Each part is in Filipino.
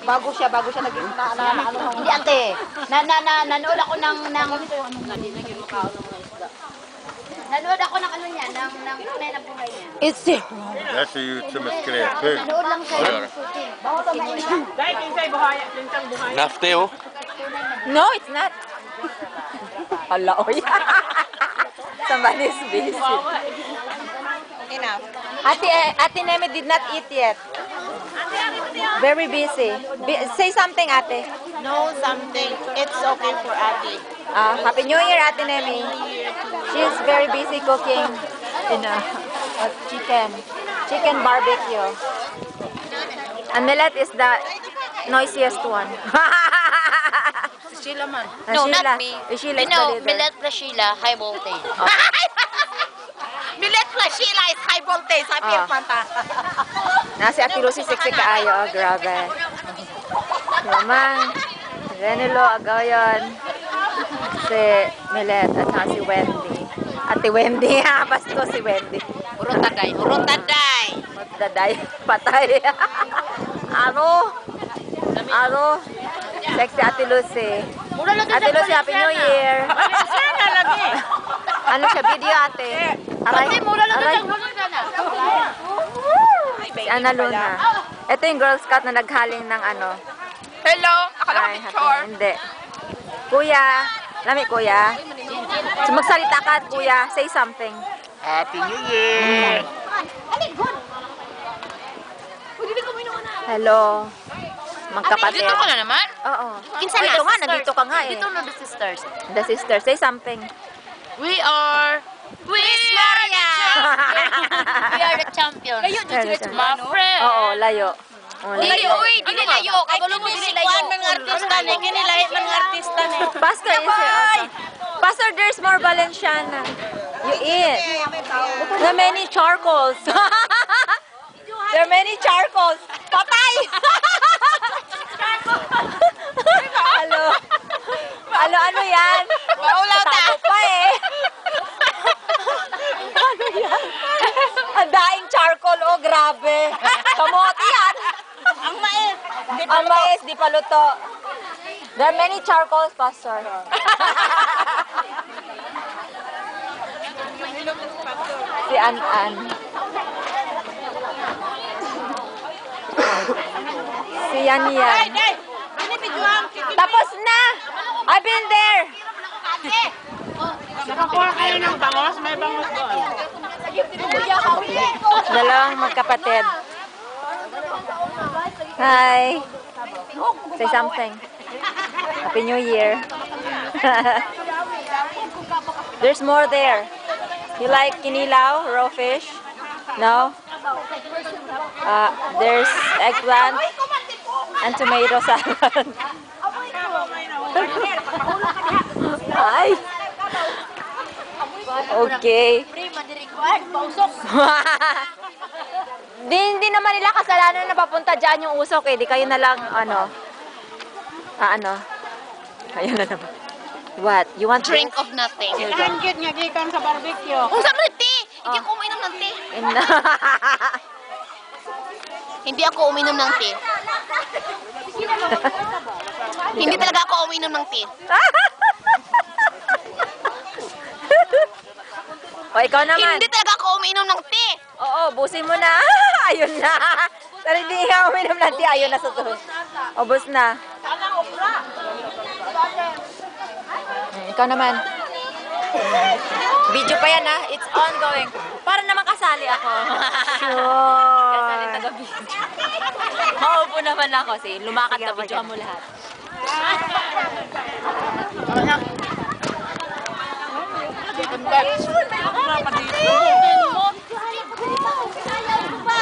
Bago siya naging Hindi ate. Nanood ako ng nanood ako ng ano niya, ng tunay na buhay niya. It's That's a YouTube creator. Nanood lang siya ng shooting. Nafte, oh. No, it's not. Hala, oy. Somebody's busy. Enough. Ate Neme did not eat yet. Very busy. Say something, ate. No something. It's okay for Ate. Happy New Year, Ate Neme. She's very busy cooking chicken barbecue. And Millet is the noisiest one. Sheila man. No, not me. Sheila is the leader. Millet plus Sheila, high voltage. Millet plus Sheila is high voltage. Happy Fanta. Nasi Ate Lucy sexy kaayo. Oh, grabe. Naman. Renelo, Agayon. Si Millet at saka si Wendy. Ate Wendy, ha? Pasto si Wendy. Urotaday. Urotaday. Magdaday. Patay. Ano? Sexy Ate Lucy. Ate Lucy, Happy New Year. Ano siya? Video, ate. Aray. Si Ana Luna. Ito yung Girl Scout na naghaling ng ano. Hello. Akala ko picture. Hindi. Kuya. Lami, kuya. So, magsalita ka, kuya. Say something. Happy New Year! Hello. Magkapatid. Dito ka na naman? Oo. Kinsa na? Dito nga, nandito ka nga eh. Dito na the sisters. The sister, say something. We are Maria. We are the champions. Layo, My friend. Oo, layo. Oh, Dili, uy, dili layo. Kabalo mo dili layo. Mga artista ni, kini lahi mga artista ni. Pastor is here also. Pastor, there's more Valenciana. You eat. There are many charcoals. There are many charcoals. Patay! Ano yan? Maulaw ta. Tago pa eh. Ano yan? Ang daing charcoal, oh grabe. Kamote yan. Ang mais. Ang mais, di pa luto. There are many charcoals, Pastor. Si An-An. Si Yan-Yan. Tapos na! I've been there! Nakakuha kayo ng bangos? May bangos doon. Dalawang magkapatid. Hi! Say something. Happy New Year. There's more there. You like kinilaw, raw fish? No? There's eggplant and tomato salad. Hi! Okay. Hindi naman nila kasalanan na papunta dyan yung usok eh. Di kayo na lang, ano. Ayun na naman. What? You want Drink of nothing. Langkit nga gikan sa barbecue. Kung saan mo tea? Hindi ako uminom ng tea. Hindi ako uminom ng tea. Hindi talaga ako uminom ng tea. O, ikaw naman. Hindi talaga ako uminom ng tea. Oo, busin mo na. Ayun na. Pero hindi nga uminom ng tea. Ayun na sa tuhod. Ubus na. Ikaw naman. Video pa yan ha. It's ongoing. Para naman kasali ako. Sure. Kasali taga-video. Maupo naman ako. Sige, lumakad na video mo lahat.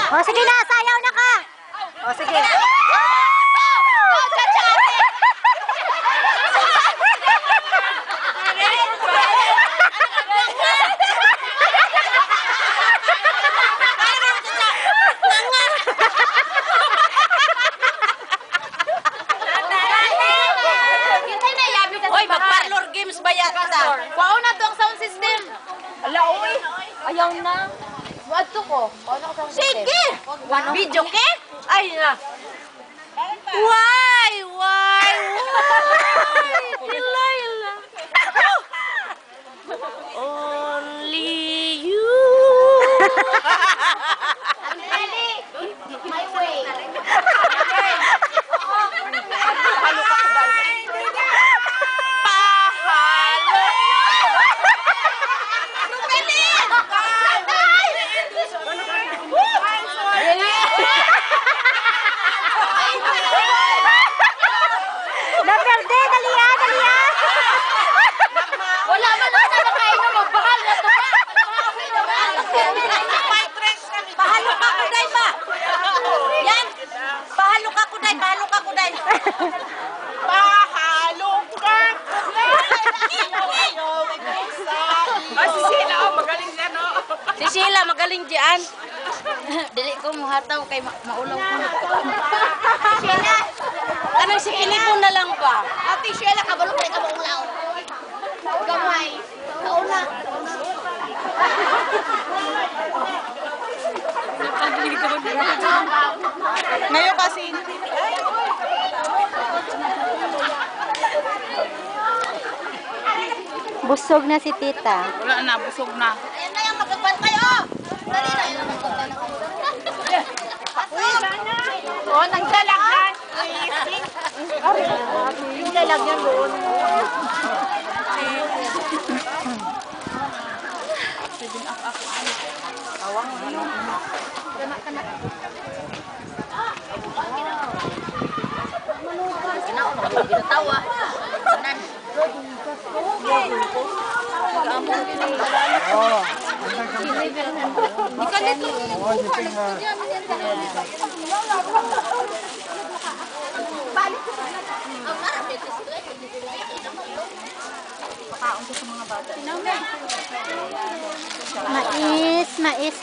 O sige na, sayaw na ka. O sige. Oy, mag-parlor games ba yan? Wow na to ang sound system. Ala, uy. Ayaw na. Wadto ko. Ano ka sound system? Sige! Video ke? Ay na. Wow! Delilah. Only you. My way. Naperde, daliya, daliya. Wala man na nakainom, magbahal na to. Pahalok ako, day ba? Yan. Pahalok ako, day. Pahalok ako, day. Pahalok ka. Si Sheila, magaling yan, no? Si Sheila, magaling diyan. Dili ko muhataw kay maulaw ko. Sheila. Kanang si Pilipon na lang pa. Ate Sheila, kabalo kay ka maulaw. Gamay. Kauna. Ngayon kasi, Busog na si tita. wala na, busog na. Ayan na yung magpapantay, oh! Dali na yung magpapantay. Oh, nagdalagyan. Yung lalagyan doon. Ginatawa.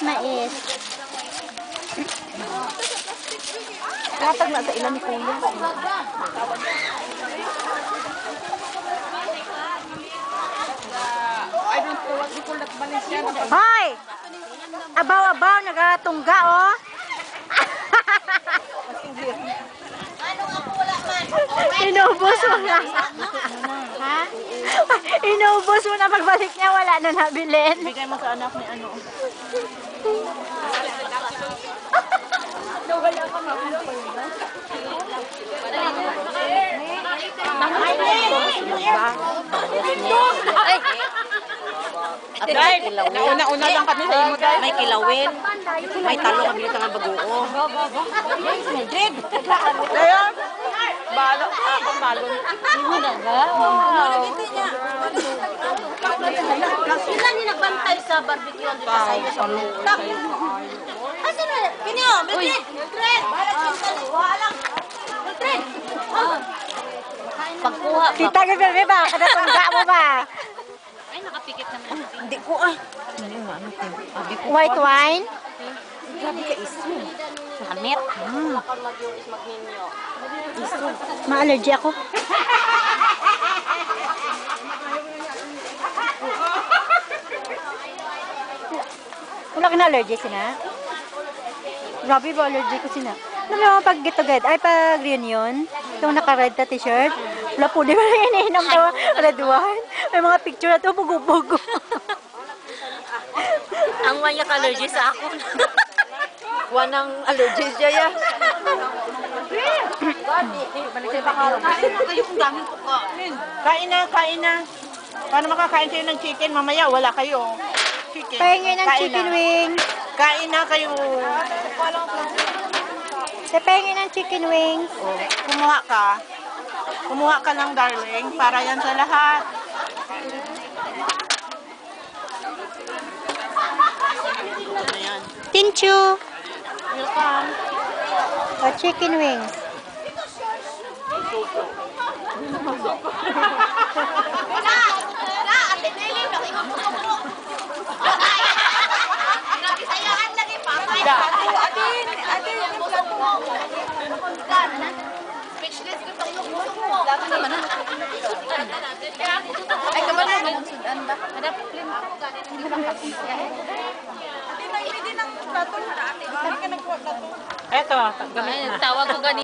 Mais. Katag na sa ilan ni Kuya. Hoy! Abaw-abaw, nagatungga, oh. Inubos mo na. Ha? Inubos mo na pagbalik niya, wala na nabilin. Bigay mo sa anak ni ano. Ay! Nauna-una lang kami sa imo, dahil. May kilawin. May talong ang bilit ng baguo. Dayon, balo, ako balon. Sila ni nagbantay sa barbecue dito sa iyo sa lutak. Asa na? Kinyo, Mildred. Mildred. Walang. Mildred. Pagkuha. Tita, gabi ba? Kadatungga mo ba? Ay, nakapikit naman. Hindi ko ah. White wine? Hamit. Ma-allergy ako. Wala ka na allergy sina? Grabe ba allergy ko sina? Alam mo pag get together, ay pag reunion, itong naka-red na t-shirt, wala po, di ba iniinom daw red wine? May mga picture na ito, bugo-bugo. Ang wanya ka-allergy sa ako. Wanang allergy siya ya. Kain na. Paano makakain kayo ng chicken? Mamaya, wala kayo. Chicken. Pahingin ng Kain chicken na. wings. Kain na kayo. Pahingin ng chicken wings. Kumuha ka. Kumuha ka lang, darling. Para yan sa lahat. Ayan. Tinchu. Welcome. O chicken wings. Ate Nelly, nakikot mo. Nagisayaan lagi pa. Speechless ko itong lukot mo. Ay, kaman mo magsudan ba? Hanap film ko. Eto, gamit na. Tawag ko ganito.